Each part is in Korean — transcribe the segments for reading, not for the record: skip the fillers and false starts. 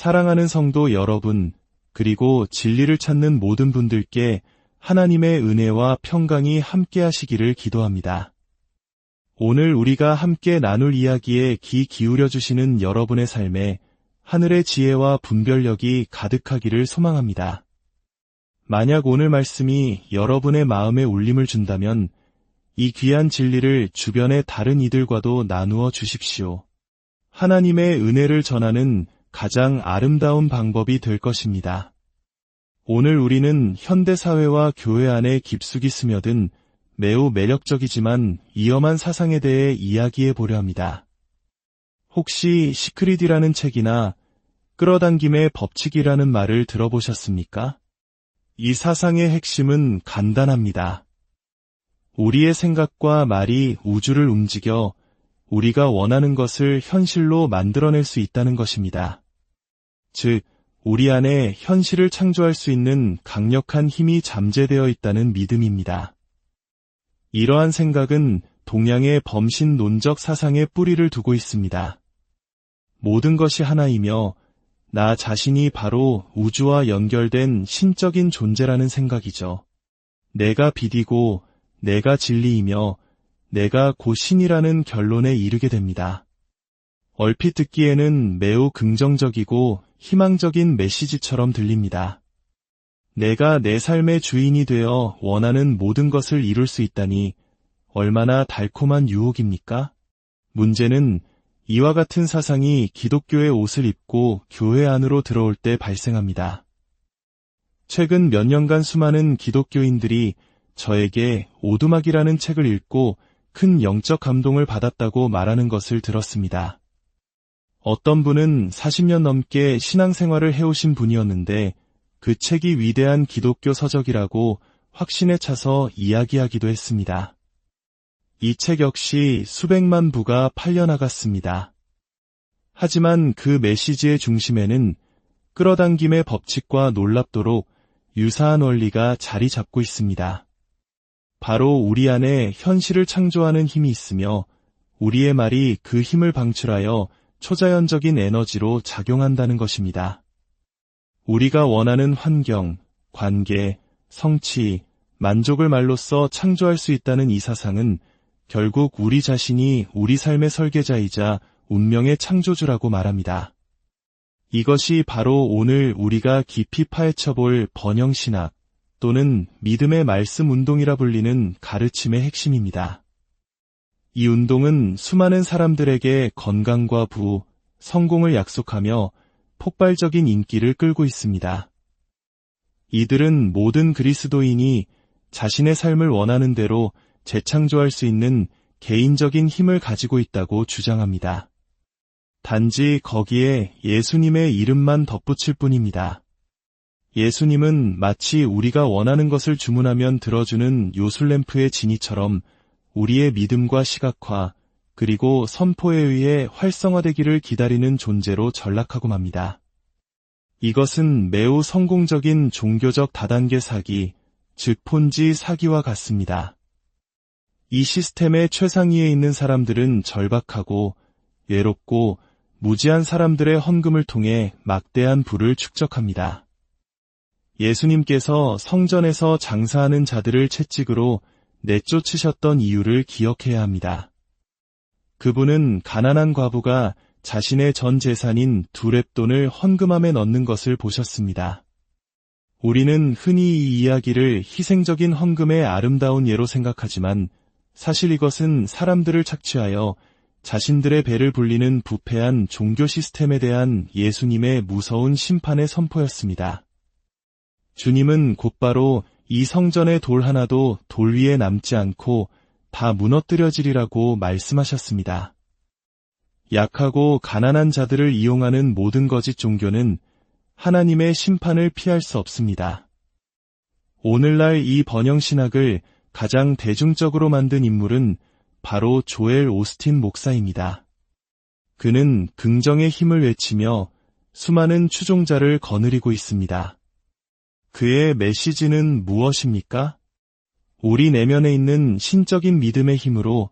사랑하는 성도 여러분, 그리고 진리를 찾는 모든 분들께 하나님의 은혜와 평강이 함께 하시기를 기도합니다. 오늘 우리가 함께 나눌 이야기에 귀 기울여 주시는 여러분의 삶에 하늘의 지혜와 분별력이 가득하기를 소망합니다. 만약 오늘 말씀이 여러분의 마음에 울림을 준다면 이 귀한 진리를 주변의 다른 이들과도 나누어 주십시오. 하나님의 은혜를 전하는 가장 아름다운 방법이 될 것입니다. 오늘 우리는 현대사회와 교회 안에 깊숙이 스며든 매우 매력적이지만 위험한 사상에 대해 이야기해 보려 합니다. 혹시 시크릿이라는 책이나 끌어당김의 법칙이라는 말을 들어보셨습니까? 이 사상의 핵심은 간단합니다. 우리의 생각과 말이 우주를 움직여 우리가 원하는 것을 현실로 만들어낼 수 있다는 것입니다. 즉, 우리 안에 현실을 창조할 수 있는 강력한 힘이 잠재되어 있다는 믿음입니다. 이러한 생각은 동양의 범신론적 사상에 뿌리를 두고 있습니다. 모든 것이 하나이며 나 자신이 바로 우주와 연결된 신적인 존재라는 생각이죠. 내가 빛이고 내가 진리이며 내가 곧 신이라는 결론에 이르게 됩니다. 얼핏 듣기에는 매우 긍정적이고 희망적인 메시지처럼 들립니다. 내가 내 삶의 주인이 되어 원하는 모든 것을 이룰 수 있다니 얼마나 달콤한 유혹입니까? 문제는 이와 같은 사상이 기독교의 옷을 입고 교회 안으로 들어올 때 발생합니다. 최근 몇 년간 수많은 기독교인들이 저에게 오두막이라는 책을 읽고 큰 영적 감동을 받았다고 말하는 것을 들었습니다. 어떤 분은 40년 넘게 신앙생활을 해오신 분이었는데 그 책이 위대한 기독교 서적이라고 확신에 차서 이야기하기도 했습니다. 이 책 역시 수백만 부가 팔려나갔습니다. 하지만 그 메시지의 중심에는 끌어당김의 법칙과 놀랍도록 유사한 원리가 자리 잡고 있습니다. 바로 우리 안에 현실을 창조하는 힘이 있으며 우리의 말이 그 힘을 방출하여 초자연적인 에너지로 작용한다는 것입니다. 우리가 원하는 환경, 관계, 성취, 만족을 말로써 창조할 수 있다는 이 사상은 결국 우리 자신이 우리 삶의 설계자이자 운명의 창조주라고 말합니다. 이것이 바로 오늘 우리가 깊이 파헤쳐볼 번영신학 또는 믿음의 말씀 운동이라 불리는 가르침의 핵심입니다. 이 운동은 수많은 사람들에게 건강과 부, 성공을 약속하며 폭발적인 인기를 끌고 있습니다. 이들은 모든 그리스도인이 자신의 삶을 원하는 대로 재창조할 수 있는 개인적인 힘을 가지고 있다고 주장합니다. 단지 거기에 예수님의 이름만 덧붙일 뿐입니다. 예수님은 마치 우리가 원하는 것을 주문하면 들어주는 요술램프의 지니처럼 우리의 믿음과 시각화, 그리고 선포에 의해 활성화되기를 기다리는 존재로 전락하고 맙니다. 이것은 매우 성공적인 종교적 다단계 사기, 즉 폰지 사기와 같습니다. 이 시스템의 최상위에 있는 사람들은 절박하고 외롭고 무지한 사람들의 헌금을 통해 막대한 부를 축적합니다. 예수님께서 성전에서 장사하는 자들을 채찍으로 내쫓으셨던 이유를 기억해야 합니다. 그분은 가난한 과부가 자신의 전 재산인 2렙돈을 헌금함에 넣는 것을 보셨습니다. 우리는 흔히 이 이야기를 희생적인 헌금의 아름다운 예로 생각하지만 사실 이것은 사람들을 착취하여 자신들의 배를 불리는 부패한 종교 시스템에 대한 예수님의 무서운 심판의 선포였습니다. 주님은 곧바로 이 성전의 돌 하나도 돌 위에 남지 않고 다 무너뜨려지리라고 말씀하셨습니다. 약하고 가난한 자들을 이용하는 모든 거짓 종교는 하나님의 심판을 피할 수 없습니다. 오늘날 이 번영신학을 가장 대중적으로 만든 인물은 바로 조엘 오스틴 목사입니다. 그는 긍정의 힘을 외치며 수많은 추종자를 거느리고 있습니다. 그의 메시지는 무엇입니까? 우리 내면에 있는 신적인 믿음의 힘으로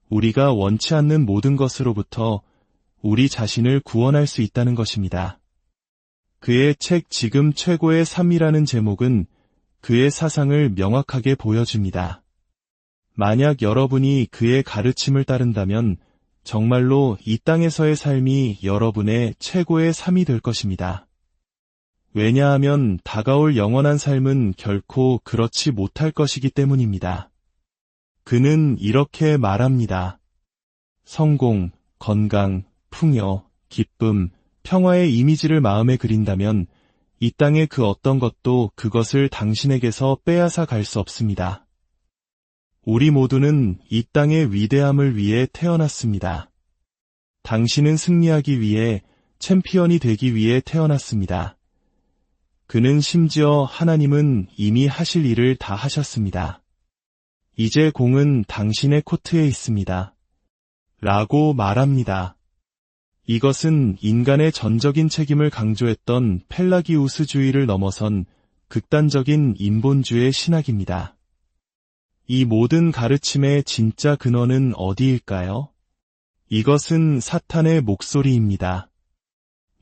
우리가 원치 않는 모든 것으로부터 우리 자신을 구원할 수 있다는 것입니다. 그의 책 지금 최고의 삶이라는 제목은 그의 사상을 명확하게 보여줍니다. 만약 여러분이 그의 가르침을 따른다면 정말로 이 땅에서의 삶이 여러분의 최고의 삶이 될 것입니다. 왜냐하면 다가올 영원한 삶은 결코 그렇지 못할 것이기 때문입니다. 그는 이렇게 말합니다. 성공, 건강, 풍요, 기쁨, 평화의 이미지를 마음에 그린다면 이 땅의 그 어떤 것도 그것을 당신에게서 빼앗아 갈 수 없습니다. 우리 모두는 이 땅의 위대함을 위해 태어났습니다. 당신은 승리하기 위해, 챔피언이 되기 위해 태어났습니다. 그는 심지어 하나님은 이미 하실 일을 다 하셨습니다. 이제 공은 당신의 코트에 있습니다. 라고 말합니다. 이것은 인간의 전적인 책임을 강조했던 펠라기우스주의를 넘어선 극단적인 인본주의 신학입니다. 이 모든 가르침의 진짜 근원은 어디일까요? 이것은 사탄의 목소리입니다.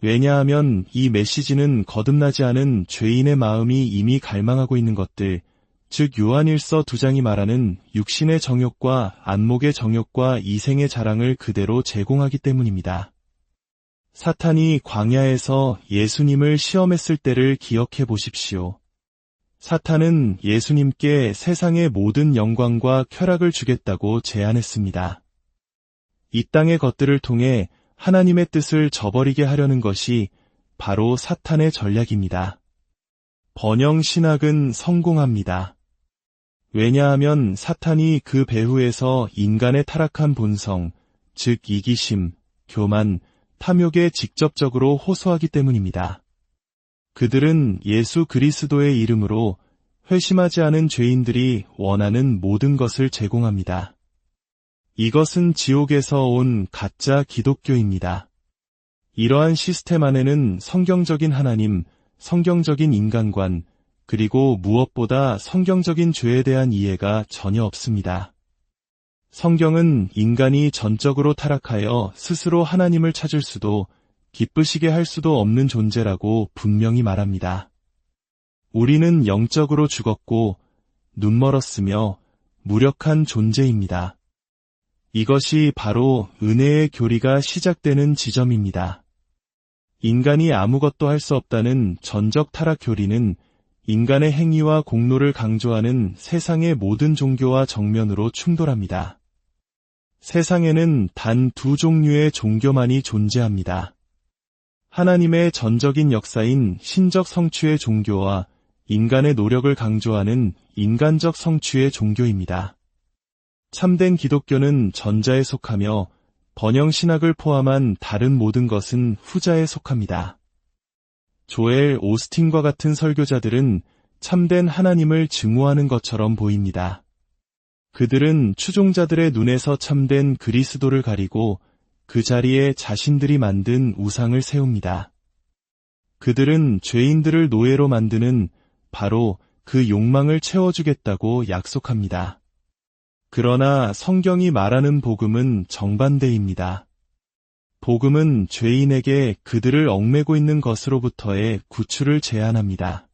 왜냐하면 이 메시지는 거듭나지 않은 죄인의 마음이 이미 갈망하고 있는 것들, 즉 요한일서 2장이 말하는 육신의 정욕과 안목의 정욕과 이생의 자랑을 그대로 제공하기 때문입니다. 사탄이 광야에서 예수님을 시험했을 때를 기억해 보십시오. 사탄은 예수님께 세상의 모든 영광과 쾌락을 주겠다고 제안했습니다. 이 땅의 것들을 통해 하나님의 뜻을 저버리게 하려는 것이 바로 사탄의 전략입니다. 번영 신학은 성공합니다. 왜냐하면 사탄이 그 배후에서 인간의 타락한 본성, 즉 이기심, 교만, 탐욕에 직접적으로 호소하기 때문입니다. 그들은 예수 그리스도의 이름으로 회심하지 않은 죄인들이 원하는 모든 것을 제공합니다. 이것은 지옥에서 온 가짜 기독교입니다. 이러한 시스템 안에는 성경적인 하나님, 성경적인 인간관, 그리고 무엇보다 성경적인 죄에 대한 이해가 전혀 없습니다. 성경은 인간이 전적으로 타락하여 스스로 하나님을 찾을 수도 기쁘시게 할 수도 없는 존재라고 분명히 말합니다. 우리는 영적으로 죽었고 눈멀었으며 무력한 존재입니다. 이것이 바로 은혜의 교리가 시작되는 지점입니다. 인간이 아무것도 할 수 없다는 전적 타락 교리는 인간의 행위와 공로를 강조하는 세상의 모든 종교와 정면으로 충돌합니다. 세상에는 단 두 종류의 종교만이 존재합니다. 하나님의 전적인 역사인 신적 성취의 종교와 인간의 노력을 강조하는 인간적 성취의 종교입니다. 참된 기독교는 전자에 속하며 번영신학을 포함한 다른 모든 것은 후자에 속합니다. 조엘 오스틴과 같은 설교자들은 참된 하나님을 증오하는 것처럼 보입니다. 그들은 추종자들의 눈에서 참된 그리스도를 가리고 그 자리에 자신들이 만든 우상을 세웁니다. 그들은 죄인들을 노예로 만드는 바로 그 욕망을 채워주겠다고 약속합니다. 그러나 성경이 말하는 복음은 정반대입니다. 복음은 죄인에게 그들을 얽매고 있는 것으로부터의 구출을 제안합니다.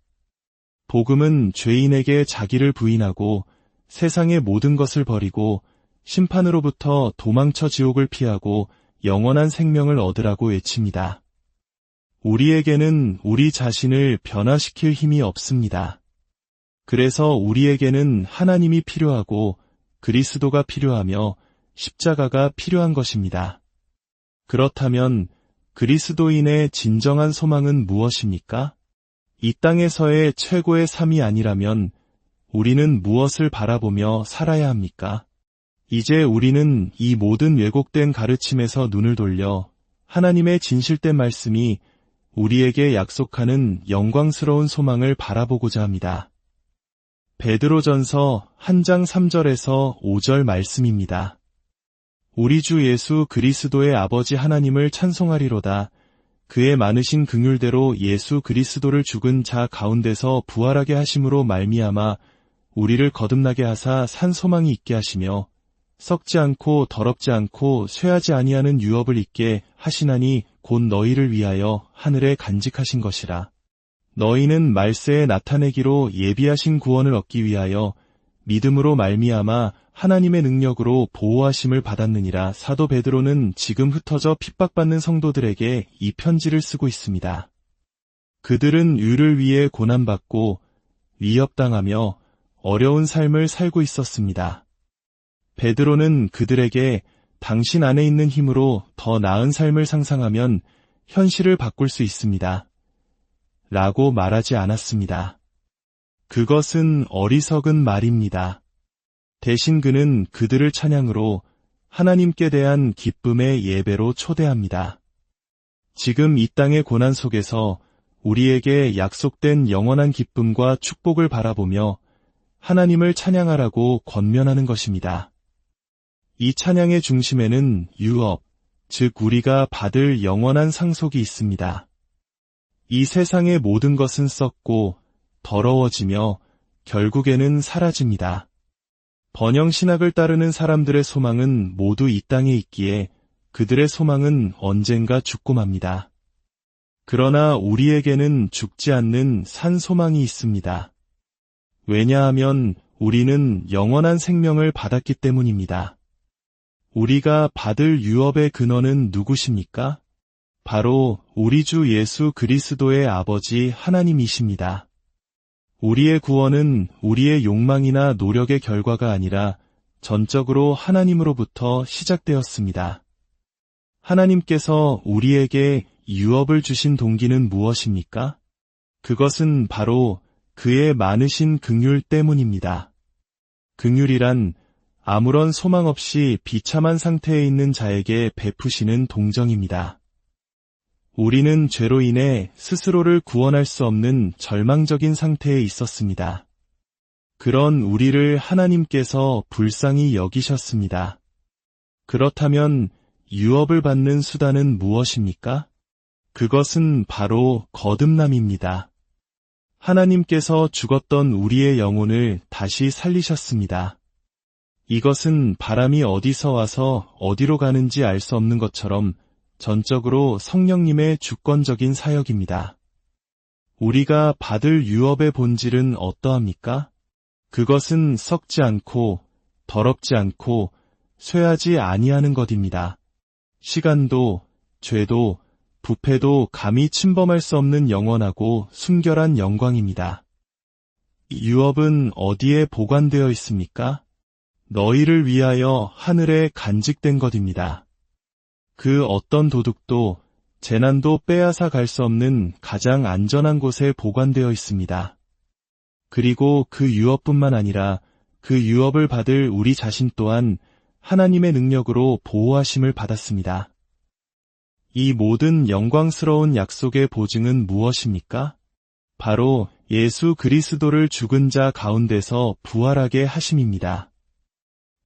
복음은 죄인에게 자기를 부인하고 세상의 모든 것을 버리고 심판으로부터 도망쳐 지옥을 피하고 영원한 생명을 얻으라고 외칩니다. 우리에게는 우리 자신을 변화시킬 힘이 없습니다. 그래서 우리에게는 하나님이 필요하고 그리스도가 필요하며 십자가가 필요한 것입니다. 그렇다면 그리스도인의 진정한 소망은 무엇입니까? 이 땅에서의 최고의 삶이 아니라면 우리는 무엇을 바라보며 살아야 합니까? 이제 우리는 이 모든 왜곡된 가르침에서 눈을 돌려 하나님의 진실된 말씀이 우리에게 약속하는 영광스러운 소망을 바라보고자 합니다. 베드로전서 1장 3절에서 5절 말씀입니다. 우리 주 예수 그리스도의 아버지 하나님을 찬송하리로다. 그의 많으신 긍휼대로 예수 그리스도를 죽은 자 가운데서 부활하게 하심으로 말미암아 우리를 거듭나게 하사 산 소망이 있게 하시며 썩지 않고 더럽지 않고 쇠하지 아니하는 유업을 있게 하시나니 곧 너희를 위하여 하늘에 간직하신 것이라. 너희는 말세에 나타내기로 예비하신 구원을 얻기 위하여 믿음으로 말미암아 하나님의 능력으로 보호하심을 받았느니라. 사도 베드로는 지금 흩어져 핍박받는 성도들에게 이 편지를 쓰고 있습니다. 그들은 의를 위해 고난받고 위협당하며 어려운 삶을 살고 있었습니다. 베드로는 그들에게 당신 안에 있는 힘으로 더 나은 삶을 상상하면 현실을 바꿀 수 있습니다. 라고 말하지 않았습니다. 그것은 어리석은 말입니다. 대신 그는 그들을 찬양으로 하나님께 대한 기쁨의 예배로 초대합니다. 지금 이 땅의 고난 속에서 우리에게 약속된 영원한 기쁨과 축복을 바라보며 하나님을 찬양하라고 권면하는 것입니다. 이 찬양의 중심에는 유업, 즉 우리가 받을 영원한 상속이 있습니다. 이 세상의 모든 것은 썩고 더러워지며 결국에는 사라집니다. 번영신학을 따르는 사람들의 소망은 모두 이 땅에 있기에 그들의 소망은 언젠가 죽고 맙니다. 그러나 우리에게는 죽지 않는 산 소망이 있습니다. 왜냐하면 우리는 영원한 생명을 받았기 때문입니다. 우리가 받을 유업의 근원은 누구십니까? 바로 우리 주 예수 그리스도의 아버지 하나님이십니다. 우리의 구원은 우리의 욕망이나 노력의 결과가 아니라 전적으로 하나님으로부터 시작되었습니다. 하나님께서 우리에게 유업을 주신 동기는 무엇입니까? 그것은 바로 그의 많으신 긍휼 때문입니다. 긍휼이란 아무런 소망 없이 비참한 상태에 있는 자에게 베푸시는 동정입니다. 우리는 죄로 인해 스스로를 구원할 수 없는 절망적인 상태에 있었습니다. 그런 우리를 하나님께서 불쌍히 여기셨습니다. 그렇다면 유업을 받는 수단은 무엇입니까? 그것은 바로 거듭남입니다. 하나님께서 죽었던 우리의 영혼을 다시 살리셨습니다. 이것은 바람이 어디서 와서 어디로 가는지 알 수 없는 것처럼 전적으로 성령님의 주권적인 사역입니다. 우리가 받을 유업의 본질은 어떠합니까? 그것은 썩지 않고 더럽지 않고 쇠하지 아니하는 것입니다. 시간도 죄도 부패도 감히 침범할 수 없는 영원하고 순결한 영광입니다. 유업은 어디에 보관되어 있습니까? 너희를 위하여 하늘에 간직된 것입니다. 그 어떤 도둑도 재난도 빼앗아 갈 수 없는 가장 안전한 곳에 보관되어 있습니다. 그리고 그 유업뿐만 아니라 그 유업을 받을 우리 자신 또한 하나님의 능력으로 보호하심을 받았습니다. 이 모든 영광스러운 약속의 보증은 무엇입니까? 바로 예수 그리스도를 죽은 자 가운데서 부활하게 하심입니다.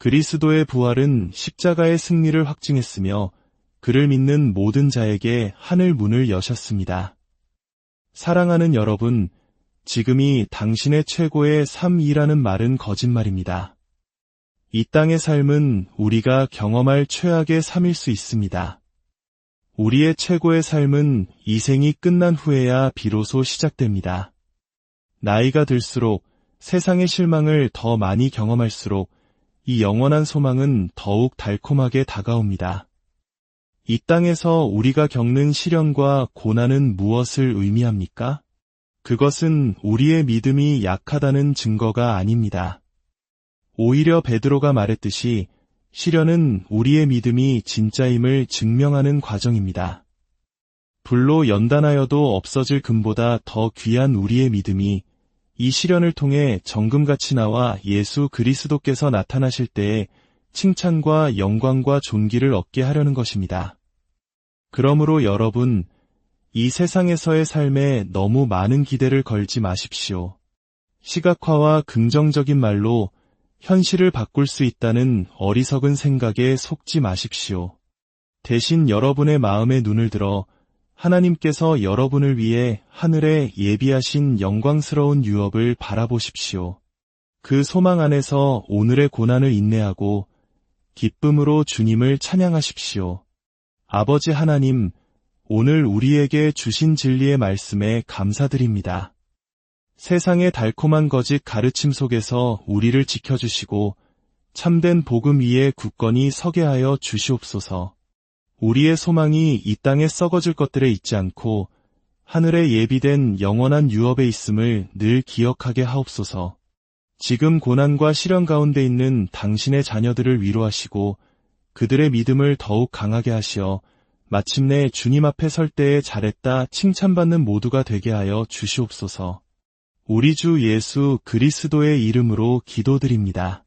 그리스도의 부활은 십자가의 승리를 확증했으며 그를 믿는 모든 자에게 하늘 문을 여셨습니다. 사랑하는 여러분, 지금이 당신의 최고의 삶이라는 말은 거짓말입니다. 이 땅의 삶은 우리가 경험할 최악의 삶일 수 있습니다. 우리의 최고의 삶은 이 생이 끝난 후에야 비로소 시작됩니다. 나이가 들수록 세상의 실망을 더 많이 경험할수록 이 영원한 소망은 더욱 달콤하게 다가옵니다. 이 땅에서 우리가 겪는 시련과 고난은 무엇을 의미합니까? 그것은 우리의 믿음이 약하다는 증거가 아닙니다. 오히려 베드로가 말했듯이 시련은 우리의 믿음이 진짜임을 증명하는 과정입니다. 불로 연단하여도 없어질 금보다 더 귀한 우리의 믿음이 이 시련을 통해 정금같이 나와 예수 그리스도께서 나타나실 때에 칭찬과 영광과 존귀를 얻게 하려는 것입니다. 그러므로 여러분, 이 세상에서의 삶에 너무 많은 기대를 걸지 마십시오. 시각화와 긍정적인 말로 현실을 바꿀 수 있다는 어리석은 생각에 속지 마십시오. 대신 여러분의 마음에 눈을 들어 하나님께서 여러분을 위해 하늘에 예비하신 영광스러운 유업을 바라보십시오. 그 소망 안에서 오늘의 고난을 인내하고 기쁨으로 주님을 찬양하십시오. 아버지 하나님, 오늘 우리에게 주신 진리의 말씀에 감사드립니다. 세상의 달콤한 거짓 가르침 속에서 우리를 지켜주시고 참된 복음 위에 굳건히 서게 하여 주시옵소서. 우리의 소망이 이 땅에 썩어질 것들에 있지 않고 하늘에 예비된 영원한 유업에 있음을 늘 기억하게 하옵소서. 지금 고난과 시련 가운데 있는 당신의 자녀들을 위로하시고 그들의 믿음을 더욱 강하게 하시어 마침내 주님 앞에 설 때에 잘했다 칭찬받는 모두가 되게 하여 주시옵소서. 우리 주 예수 그리스도의 이름으로 기도드립니다.